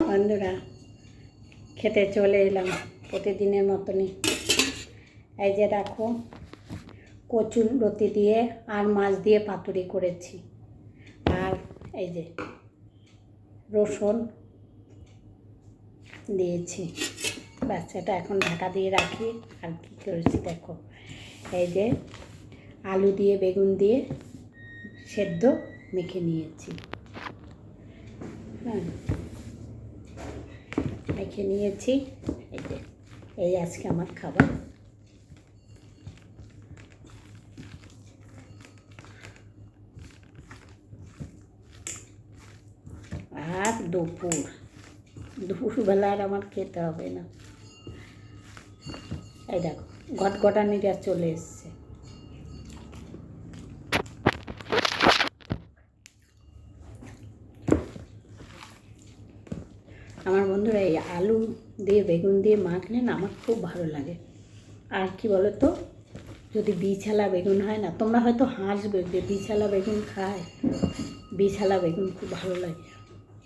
বন্ধুরা, খেতে চলে এলাম প্রতিদিনের মতনই। এই যে দেখো, কচুর লতি দিয়ে আর মাছ দিয়ে পাতুরি করেছি। আর এই যে রসুন দিয়েছি। বাচ্চাটা এখন ঢাকা দিয়ে রাখি। আর কী করেছি দেখো, এই যে আলু দিয়ে বেগুন দিয়ে সেদ্ধ মেখে নিয়েছি। হ্যাঁ, মেখে নিয়েছি। এই যে এই আজকে আমার খাবার। আর দুপুরবেলা আর আমার খেতে হবে না। এই দেখো, গটগটানিরা চলে এসছে। আমার বন্ধুরা, এই আলু দিয়ে বেগুন দিয়ে মাখলে না আমার খুব ভালো লাগে। আর কি বলো তো, যদি বিছালা বেগুন হয় না, তোমরা হয়তো হাসবে যে বিছালা বেগুন খায়। বিছালা বেগুন খুব ভালো লাগে,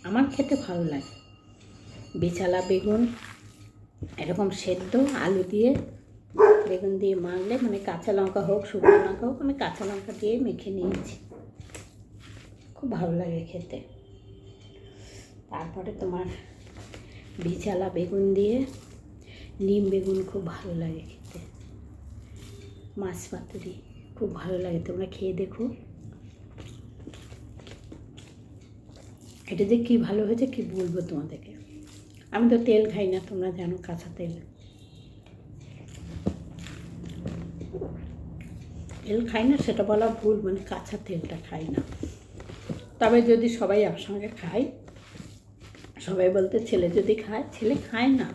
আমার খেতে ভালো লাগে। বিছালা বেগুন এরকম সেদ্ধ আলু দিয়ে বেগুন দিয়ে মাখলে, মানে কাঁচা লঙ্কা হোক শুকনো লঙ্কা হোক, আমি কাঁচা লঙ্কা দিয়ে মেখে নিয়েছি, খুব ভালো লাগে খেতে। তারপরে তোমার বিছালা বেগুন দিয়ে নিম বেগুন খুব ভালো লাগে খেতে। মাছ পাতুরি খুব ভালো লাগে, তোমরা খেয়ে দেখো। এটা যে কী ভালো হয়েছে কি বলবো তোমাদেরকে। আমি তো তেল খাই না, তোমরা জানো, কাঁচা তেল খাই না, সেটা বলা ভুল, মানে কাঁচা তেলটা খাই না। তবে যদি সবাই একসঙ্গে খায়, সবাই বলতে ছেলে যদি খায়, ছেলে খায় না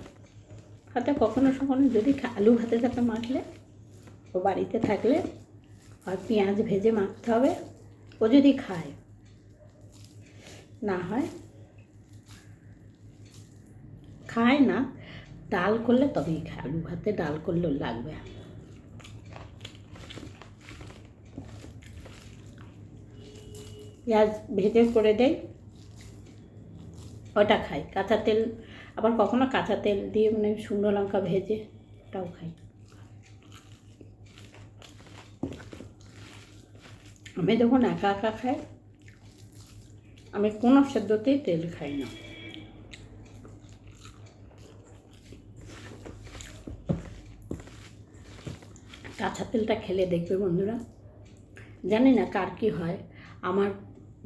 হয়তো কখনো কখনো, যদি আলু ভাতের সাথে মাখলে, ও বাড়িতে থাকলে হয় পেঁয়াজ ভেজে মাখতে হবে, ও যদি খায়, না হয় খায় না। ডাল করলে তবেই খায়, আলু ভাতে ডাল করলেও লাগবে। পেঁয়াজ ভেজে করে দেয়, ওটা খাই। কাঁচা তেল আবার কখনো কাঁচা তেল দিয়ে, মানে শুকনো লঙ্কা ভেজে, ওটাও খাই। আমি যখন একা একা খাই, আমি কোনো সেদ্ধতেই তেল খাই না। কাঁচা তেলটা খেলে দেখবে বন্ধুরা, জানি না কার কী হয়, আমার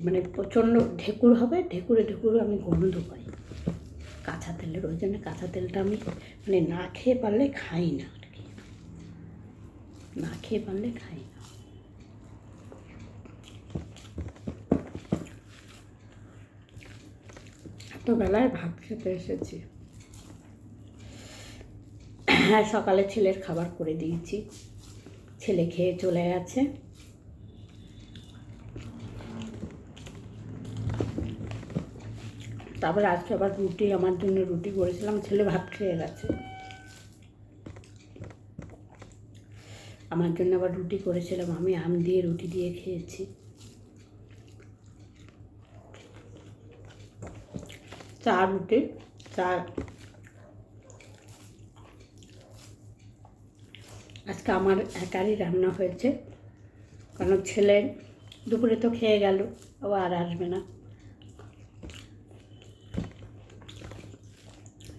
মানে প্রচণ্ড ঢেকুর হবে, ঢেকুরে আমি গন্ধ পাই কাঁচা তেলের। ওই জন্য কাঁচা তেলটা আমি মানে না খেয়ে পারলে খাই না আর কি, না খেয়ে পারলে খাই না। এতবেলায় ভাত খেতে এসেছি। হ্যাঁ, সকালে ছেলের খাবার করে দিয়েছি, ছেলে খেয়ে চলে গেছে। তারপরে আজকে আবার রুটি, আমার জন্য রুটি করেছিলাম, ছেলে ভাত খেয়ে গেছে। আমার জন্য আবার রুটি করেছিলাম, আমি আম দিয়ে রুটি দিয়ে খেয়েছি। রুটি আজকে আমার একারই রান্না হয়েছে, কারণ ছেলে দুপুরে তো খেয়ে গেল, ও আর আসবে না।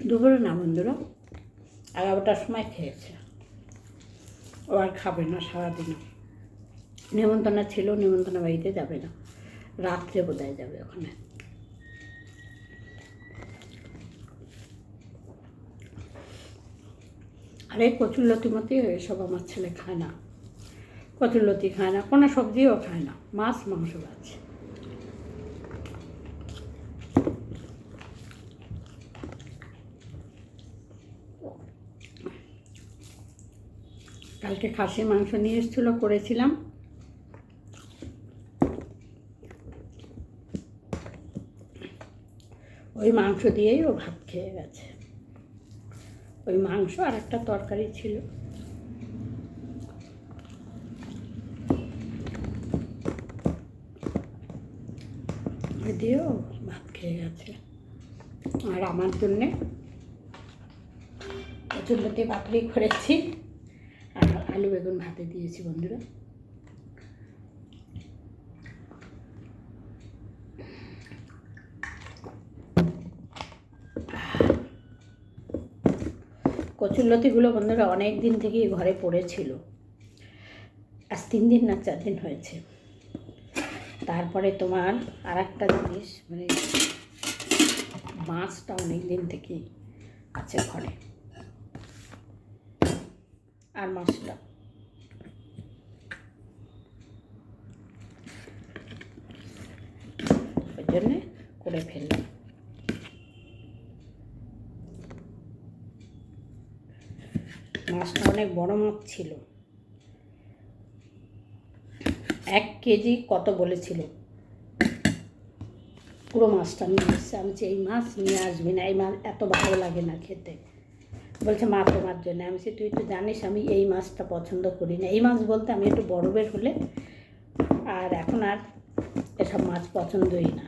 দুপুরে না বন্ধুরা, 11টার সময় খেয়েছে, ও আর খাবে না সারাদিন। নেমন্তন্ন ছিল, নেমন্তন্ন বাড়িতে যাবে না, রাত্রে বোধহয় যাবে ওখানে। আরে কচুরলতি মতি এসব আমার ছেলে খায় না, কচুরলতি খায় না, কোনো সবজিও খায় না, মাছ মাংস আছে। কালকে খাসির মাংস নিয়ে এসেছিলো, করেছিলাম। ওই মাংস দিয়েই ও ভাত খেয়ে গেছে। ওই মাংস আর একটা তরকারি ছিল, ওই দিয়েও ভাত খেয়ে গেছে। আর আমার জন্যে কচুরলতি পাতুরি করেছি আর আলু বেগুন ভাতে দিয়েছি বন্ধুরা। কচুরলতিগুলো বন্ধুরা অনেক দিন থেকেই ঘরে পড়েছিল, আজ 3 দিন না 4 দিন হয়েছে। তারপরে তোমার আর একটা জিনিস, মানে মাছটা অনেক দিন থেকেই আছে ঘরে, আর মাছটা ওই জন্যে করে ফেললাম। মাছটা অনেক বড় মাছ ছিল, 1 কেজি কত বলেছিল, পুরো মাছটা নিয়ে এসছে। আমি এই মাছ নিয়ে আসবি না, এই মাছ এত ভালো লাগে না খেতে। বলছে মা তোমার জন্য। আমি বলছি তুই তো জানিস আমি এই মাছটা পছন্দ করি না। এই মাছ বলতে আমি একটু বড়বের হলে, আর এখন আর এসব মাছ পছন্দই না।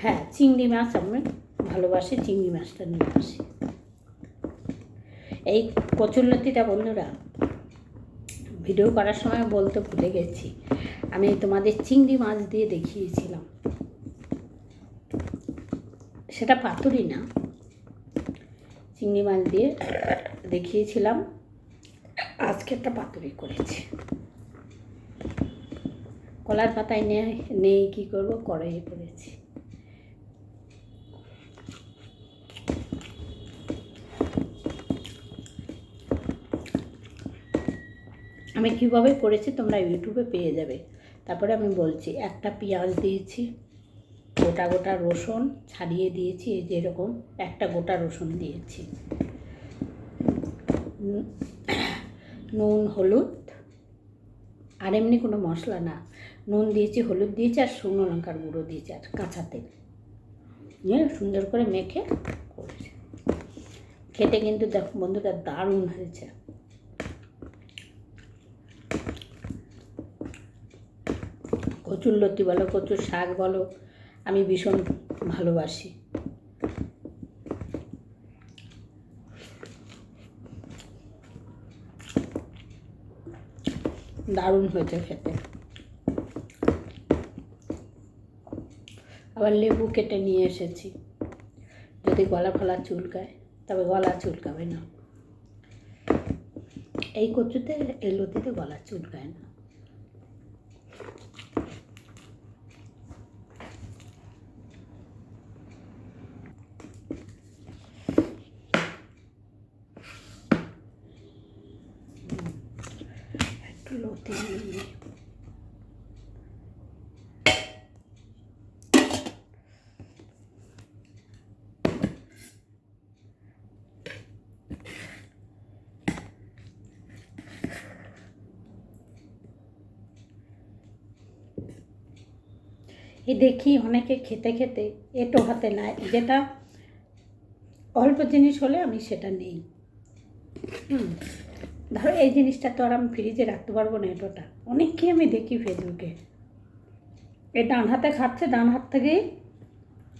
হ্যাঁ, চিংড়ি মাছ আমি ভালোবাসি, চিংড়ি মাছটা নিয়ে আসি। এই কচুরলতিটা বন্ধুরা ভিডিও করার সময় বলতে ভুলে গেছি, আমি তোমাদের চিংড়ি মাছ দিয়ে দেখিয়েছিলাম। সেটা পাতুরি না, চিংড়ি মাছ দিয়ে দেখিয়েছিলাম। আজকে একটা পাতুরি করেছি। কলার পাতায় নেই কী করবো, কড়াইয়ে করেছি। আমি কীভাবে করেছি তোমরা ইউটিউবে পেয়ে যাবে। তারপরে আমি বলছি, একটা পেঁয়াজ দিয়েছি, গোটা গোটা রসুন ছাড়িয়ে দিয়েছি, এই যে এরকম একটা গোটা রসুন দিয়েছি, নুন হলুদ আর এমনি কোনো মশলা না, নুন দিয়েছি, হলুদ দিয়েছি আর শুকনো লঙ্কার গুঁড়ো দিয়েছি আর কাঁচা তেল নিয়ে সুন্দর করে মেখে করেছি। খেতে কিন্তু দেখো বন্ধুরা দারুণ হয়েছে। কচুরলতি বলো, কচুর শাক বলো, আমি ভীষণ ভালোবাসি। দারুণ হয়েছে খেতে। আবার লেবু কেটে নিয়ে এসেছি, যদি গলা ফলা চুলকায় তবে গলা চুলকাবে না। এই কচুতে, এই লতিতে গলা চুলকায় না। একটু লতি নিয়ে এই দেখি অনেকে খেতে খেতে এটো হাতে নেয়, যেটা অল্প জিনিস হলে আমি সেটা নেই। ধরো এই জিনিসটা তো আর আমি ফ্রিজে রাখতে পারবো না, এটোটা অনেককেই আমি দেখি ফেসবুকে, এই ডান হাতে খাচ্ছে, ডান হাত থেকেই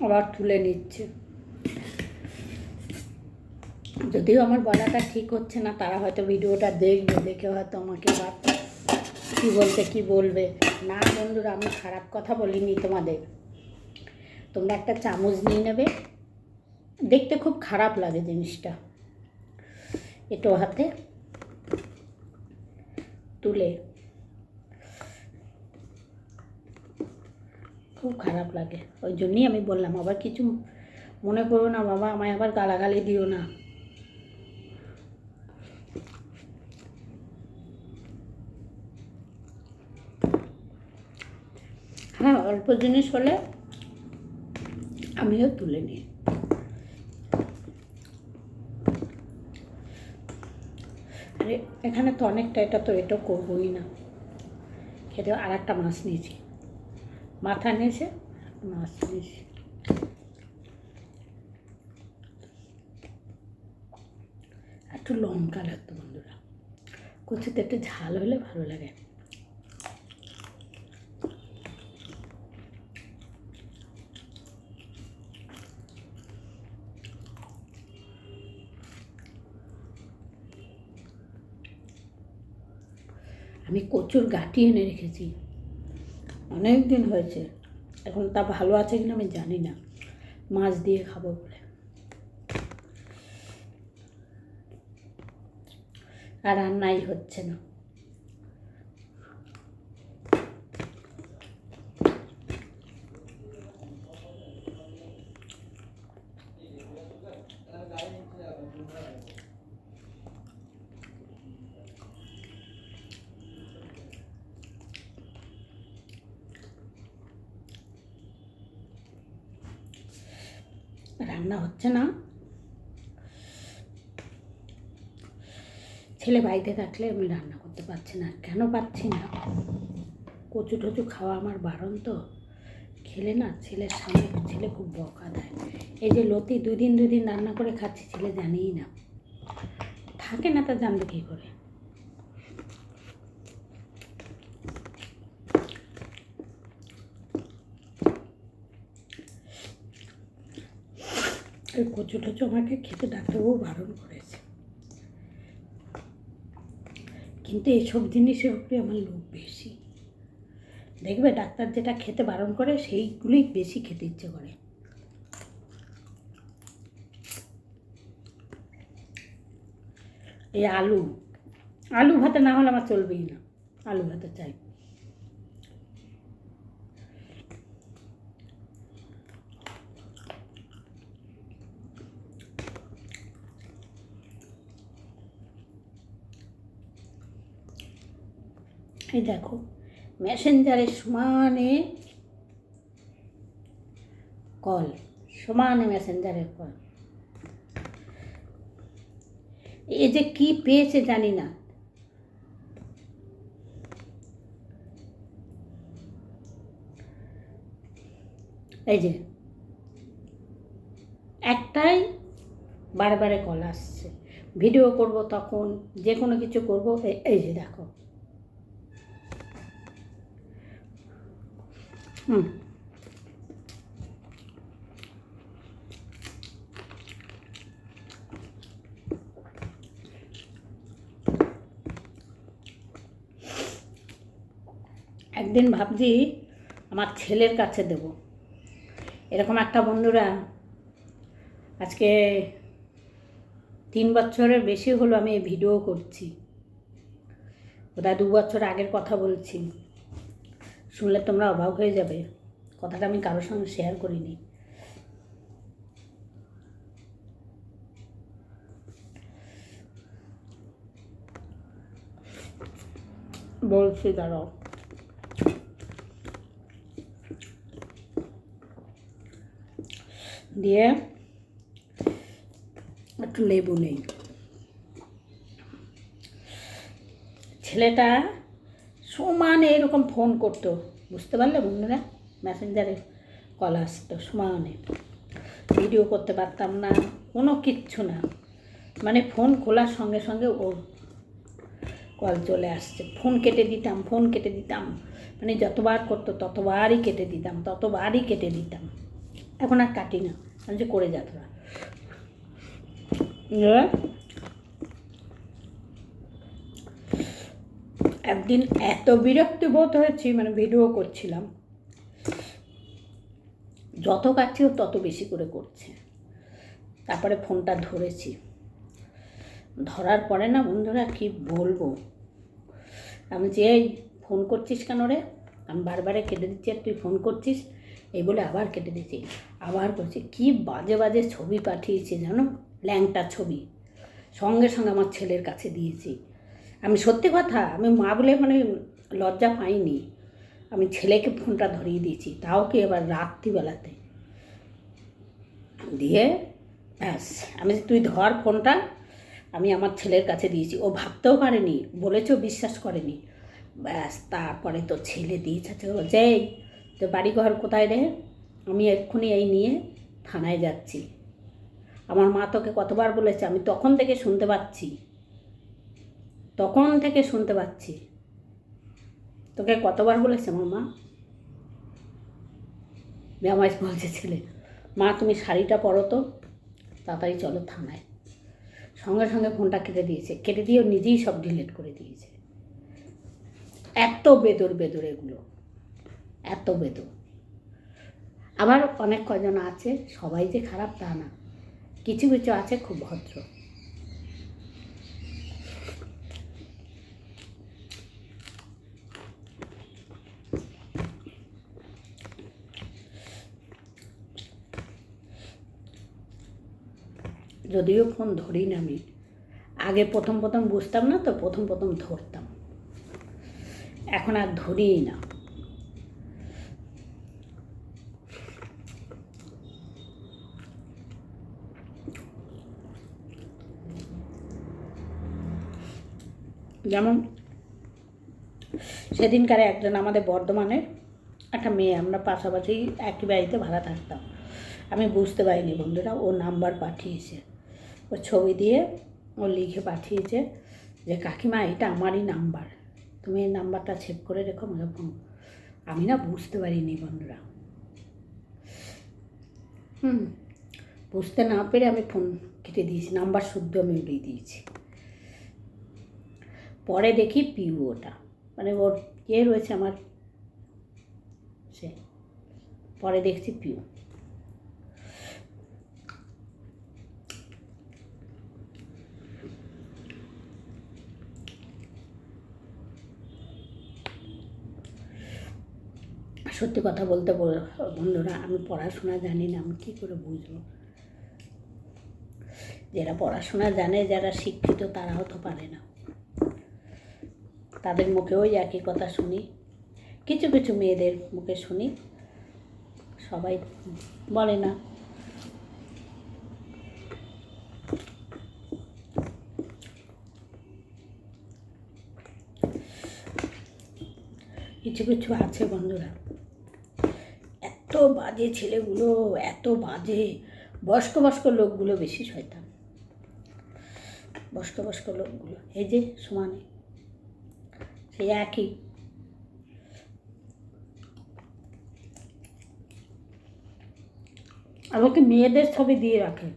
আবার তুলে নিচ্ছে। যদিও আমার বলাটা ঠিক হচ্ছে না, তারা হয়তো ভিডিওটা দেখবে, দেখে হয়তো আমাকে আবার কী বলবে না। বন্ধুরা আমি খারাপ কথা বলিনি তোমাদের। তোমরা একটা চামচ নিয়ে নেবে, দেখতে খুব খারাপ লাগে জিনিসটা, এটো হাতে তুলে খুব খারাপ লাগে। ওই জন্যই আমি বললাম, আবার কিছু মনে করো না বাবা, আমায় আবার গালাগালি দিও না। হ্যাঁ, অল্প জিনিস হলে আমিও তুলে নিই। আরে এখানে তো অনেকটা, এটা তো এটা করবোই না। খেতে আর একটা মাছ নিয়েছি, মাথা নিয়েছে, মাছ নিয়েছি। একটু লঙ্কা লাগতো বন্ধুরা, কচুতে একটু ঝাল হলে ভালো লাগে। আমি কচুর গাঁটি এনে রেখেছি, অনেক দিন হয়েছে। এখন তা ভালো আছে কিনা আমি জানি না, মাছ দিয়ে খাবো বলে। আর রান্নাই হচ্ছে না। রান্না হচ্ছে না। ছেলে বাড়িতে থাকলে আমি রান্না করতে পারছি না। কেন পারছি না? কচু টচু খাওয়া আমার বারণ তো। খেলে না ছেলের সামনে ছেলে খুব বকা দেয়। এই যে লতি দুদিন রান্না করে খাচ্ছি, ছেলে জানিই না। থাকে না তা জানবে কী করে? এই কচু টচু আমাকে খেতে ডাক্তারবাবু বারণ করেছে, কিন্তু এইসব জিনিসের উপরে আমার লোভ বেশি। দেখবে ডাক্তার যেটা খেতে বারণ করে সেইগুলোই বেশি খেতে ইচ্ছে করে। এই আলু ভাতে না হলে আমার চলবেই না, আলু ভাতে চাই। এই দেখো মেসেঞ্জারের সমানে কল, সমানে মেসেঞ্জারের কল। এ যে কি পেয়েছে জানি না। এই যে একটাই বারে কল আসছে, ভিডিও করব তখন, যে কোনো কিছু করব। এই যে দেখো, একদিন ভাবছি আমার ছেলের কাছে দেব। এরকম একটা বন্ধুরা, আজকে 3 বছরের বেশি হলো আমি এই ভিডিও করছি, বোধহয় 2 বছর আগের কথা বলছি। শুনলে তোমরা অবাক হয়ে যাবে, কথাটা আমি কারোর সঙ্গে শেয়ার করিনি। বলছি দাঁড়াও। দিয়ে একটু লেবু নেই। ছেলেটা সমানে এরকম ফোন করতো, বুঝতে পারলে বন্ধুরা? মেসেঞ্জারে কল আসতো সমানে, ভিডিও করতে পারতাম না, কোনো কিচ্ছু না। মানে ফোন খোলার সঙ্গে সঙ্গে ও কল চলে আসছে। ফোন কেটে দিতাম, মানে যতবার করতো ততবারই কেটে দিতাম। এখন আর কাটি না, আমি যে করে যা তোরা। একদিন এত বিরক্তি বোধ হয়েছি, মানে ভিডিও করছিলাম, যত কাটছি ও তত বেশি করে করছে। তারপরে ফোনটা ধরেছি, ধরার পরে না বন্ধুরা কি বলবো, আমি যে এই ফোন করছিস কেন রে, আমি বারবারে কেটে দিচ্ছি আর তুই ফোন করছিস, এই বলে আবার কেটে দিচ্ছি। আবার করছি, কি বাজে ছবি পাঠিয়েছে জানো, ল্যাংটা ছবি, সঙ্গে সঙ্গে আমার ছেলের কাছে দিয়েছি। আমি সত্যি কথা, আমি মা বলে মানে লজ্জা পাইনি, আমি ছেলেকে ফোনটা ধরিয়ে দিয়েছি, তাও কি এবার রাত্রিবেলাতে। দিয়ে ব্যাস, আমি তুই ধর ফোনটা, আমি আমার ছেলের কাছে দিয়েছি। ও ভাবতেও পারেনি, বলেছেও বিশ্বাস করেনি। ব্যাস তারপরে তো ছেলে দিয়েছে, বলছে এই তো বাড়িঘর কোথায় রে, আমি এক্ষুনি এই নিয়ে থানায় যাচ্ছি। আমার মা তোকে কতবার বলেছে, আমি তখন থেকে শুনতে পাচ্ছি, তোকে কতবার বলেছে আমার মা। আমায় বলছে ছেলে, মা তুমি শাড়িটা পরো তো, তাড়াতাড়ি চলো থানায়। সঙ্গে সঙ্গে ফোনটা কেটে দিয়েছে, কেটে দিয়ে নিজেই সব ডিলিট করে দিয়েছে। এত বেদর বেদর এগুলো, এত বেদর। আবার অনেক কজন আছে, সবাই যে খারাপ তা না, কিছু কিছু আছে খুব ভদ্র। যদিও ফোন ধরি না আমি, আগে প্রথম প্রথম বুঝতাম না তো, প্রথম প্রথম ধরতাম, এখন আর ধরিই না। যেমন সেদিনকারে একজন আমাদের বর্ধমানের একটা মেয়ে, আমরা পাশাপাশি একই বাড়িতে ভাড়া থাকতাম, আমি বুঝতে পারিনি বন্ধুরা, ও নাম্বার পাঠিয়েছে, ও ছবি দিয়ে ও লিখে পাঠিয়েছে যে কাকিমা এটা আমারই নাম্বার, তুমি এই নাম্বারটা সেভ করে রেখো, আমাকে ফোন। আমি না বুঝতে পারিনি বন্ধুরা, বুঝতে না পেরে আমি ফোন কেটে দিয়েছি, নাম্বার শুদ্ধ আমি উড়িয়ে দিয়েছি। পরে দেখি পিউ, ওটা মানে ওর কে রয়েছে আমার, সে পরে দেখছি পিউ। সত্যি কথা বলতে বন্ধুরা, আমি পড়াশোনা জানি না, আমি কী করে বুঝবো? যারা পড়াশোনা জানে, যারা শিক্ষিত, তারাও তো পারে না। তাদের মুখে ওই একই কথা শুনি, কিছু কিছু মেয়েদের মুখে শুনি, সবাই বলে না। কিছু কিছু আছে বন্ধুরা, এত বাজে ছেলেগুলো, এত বাজে। বয়স্ক বয়স্ক লোকগুলো বেশি শয়তান, বয়স্ক বয়স্ক লোকগুলো, এই যে সমানে সেই একই। আমাকে মেয়েদের ছবি দিয়ে রাখে।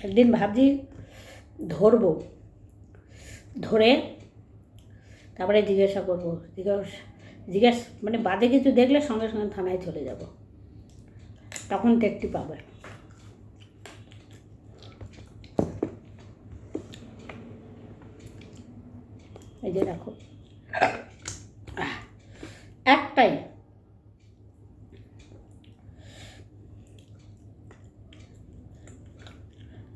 একদিন ভাবছি ধরবো, ধরে তারপরে জিজ্ঞাসা করবো, মানে বাজে কিছু দেখলে সঙ্গে সঙ্গে থানায় চলে যাব, তখন টেকটি পাবে। এই যে দেখো, একটাই।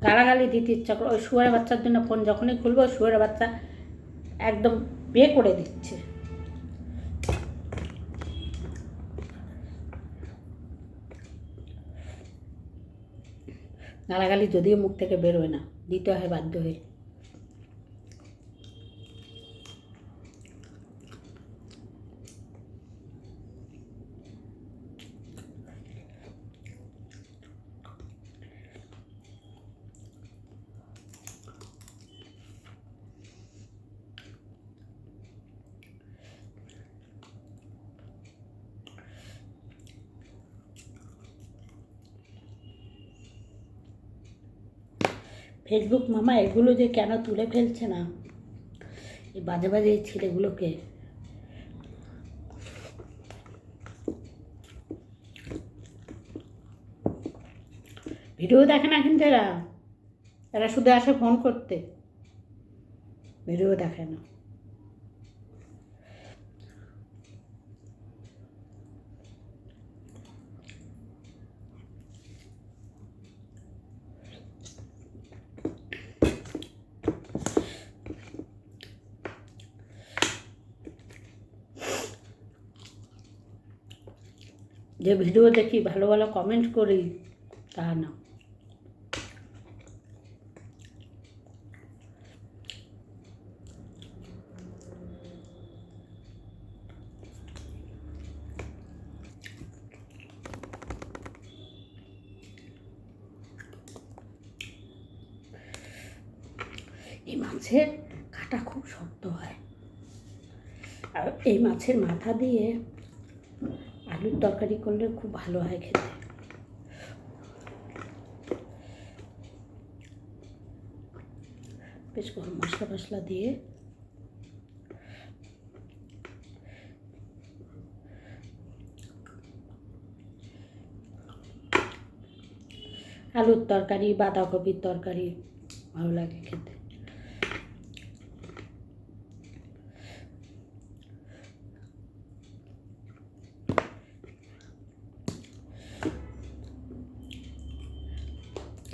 গালাগালি দিতে ইচ্ছা করে, ওই শুয়ারের বাচ্চার জন্য ফোন যখনই খুলবো, ওই শুয়ারের বাচ্চা একদম বে করে দিচ্ছে। গালাগালি যদিও মুখ থেকে বেরোয় না, দিতে হয় বাধ্য হয়ে। ফেসবুক মামা এগুলো যে কেন তুলে ফেলছে না, এই বাজে বাজে ছেলেগুলোকে। ভিডিও দেখে না কিন্তু এরা, এরা শুধু আসে ফোন করতে, ভিডিও দেখে না। যে ভিডিও দেখি ভালো ভালো কমেন্ট করি, তা না। এই মাছের কাঁটা খুব শক্ত হয়, আর এই মাছের মাথা দিয়ে আলুর তরকারি করলে খুব ভালো হয় খেতে। বেশ গরম মশলা ফসলা দিয়ে আলুর তরকারি, বাঁধাকপির তরকারি ভালো লাগে খেতে।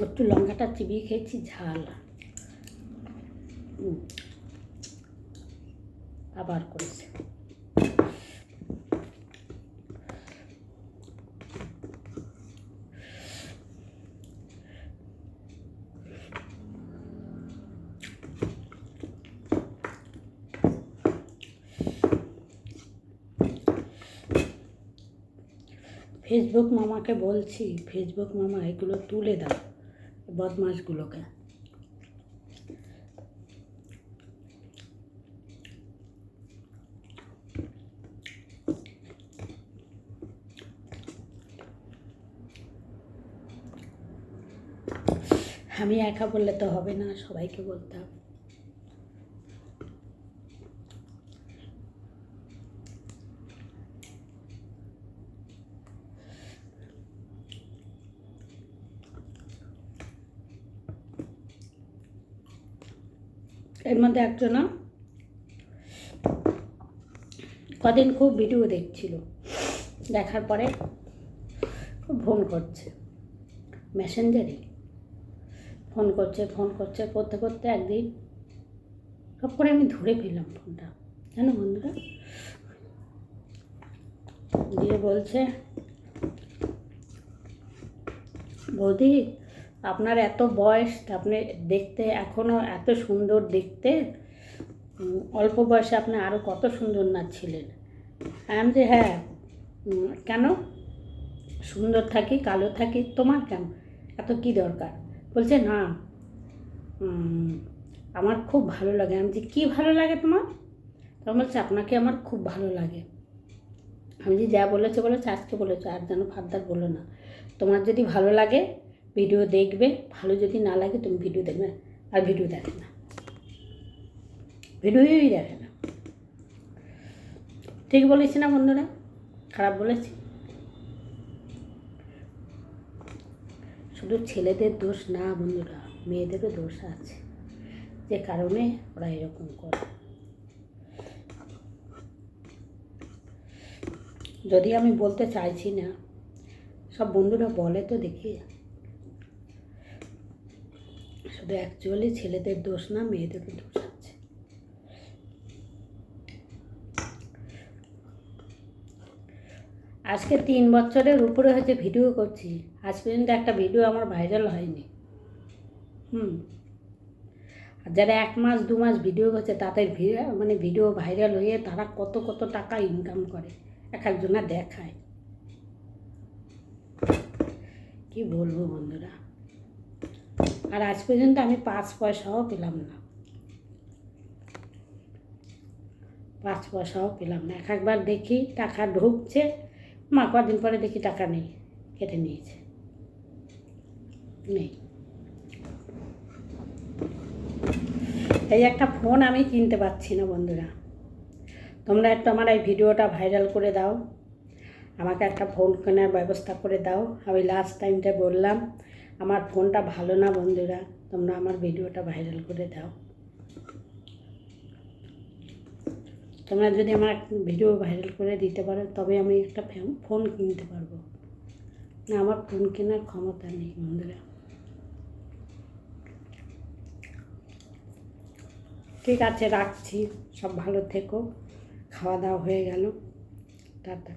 একটু লঙ্কাটা চিবিয়ে খেয়েছি, ঝাল। আবার করেছে। ফেসবুক মামাকে বলছি, ফেসবুক মামা এগুলো তুলে দাও, বদমাশগুলোকে। আমি একা বললে তো হবে না, সবাইকে বলতে হবে। এর মধ্যে একজনা কদিন খুব ভিডিও দেখছিল, দেখার পরে খুব ফোন করছে, মেসেঞ্জারে ফোন করছে করতে করতে একদিন সব করে আমি ধরে ফেললাম ফোনটা, জানো বন্ধুরা। দিয়ে বলছে, বৌদি আপনার এত বয়স, আপনি দেখতে এখনও এত সুন্দর দেখতে, অল্প বয়সে আপনি আরও কত সুন্দর না ছিলেন। আমি যে হ্যাঁ, কেন সুন্দর থাকি, কালো থাকি, তোমার কেন এত কী দরকার? বলছে না, আমার খুব ভালো লাগে। আমি যে কী ভালো লাগে তোমার? তখন বলছে আপনাকে আমার খুব ভালো লাগে। আমি যে যা বলেছে আজকে বলেছো, আর যেন ফার্দার বলো না। তোমার যদি ভালো লাগে ভিডিও দেখবে, ভালো যদি না লাগে তুমি ভিডিও দেখবে। আর ভিডিও দেখে না, ভিডিওই দেখে না। ঠিক বলেছি না বন্ধুরা? খারাপ বলেছি? শুধু ছেলেদের দোষ না বন্ধুরা, মেয়েদেরও দোষ আছে, যে কারণে ওরা এরকম করে। যদি আমি বলতে চাইছি না, সব বন্ধুরা বলে তো দেখি। শুধু অ্যাকচুয়ালি ছেলেদের দোষ না, মেয়েদেরও দোষ আছে। আজকে 3 বছরের উপরে হয়েছে ভিডিও করছি, আজ পর্যন্ত একটা ভিডিও আমার ভাইরাল হয়নি। আর যারা 1 মাস 2 মাস ভিডিও করছে তাদের ভিডিও ভাইরাল হয়ে তারা কত কত টাকা ইনকাম করে, এক একজনা দেখায়। কি বলবো বন্ধুরা। আর আজ পর্যন্ত আমি 5 পয়সাও পেলাম না, 5 পয়সাও পেলাম না। একবার দেখি টাকা ঢুকছে, কদিন পরে দেখি টাকা নেই, কেটে নিয়েছে, নেই। এই একটা ফোন আমি কিনতে পারছি না বন্ধুরা। তোমরা একটু আমার এই ভিডিওটা ভাইরাল করে দাও, আমাকে একটা ফোন কেনার ব্যবস্থা করে দাও। আমি লাস্ট টাইমটা বললাম আমার ফোনটা ভালো না বন্ধুরা, তোমরা আমার ভিডিওটা ভাইরাল করে দাও। তোমরা যদি আমার ভিডিও ভাইরাল করে দিতে পারো তবে আমি একটা ফোন কিনতে পারবো, না আমার ফোন কেনার ক্ষমতা নেই বন্ধুরা। ঠিক আছে, রাখছি। সব ভালো থেকো। খাওয়া দাওয়া হয়ে গেল, টাটা।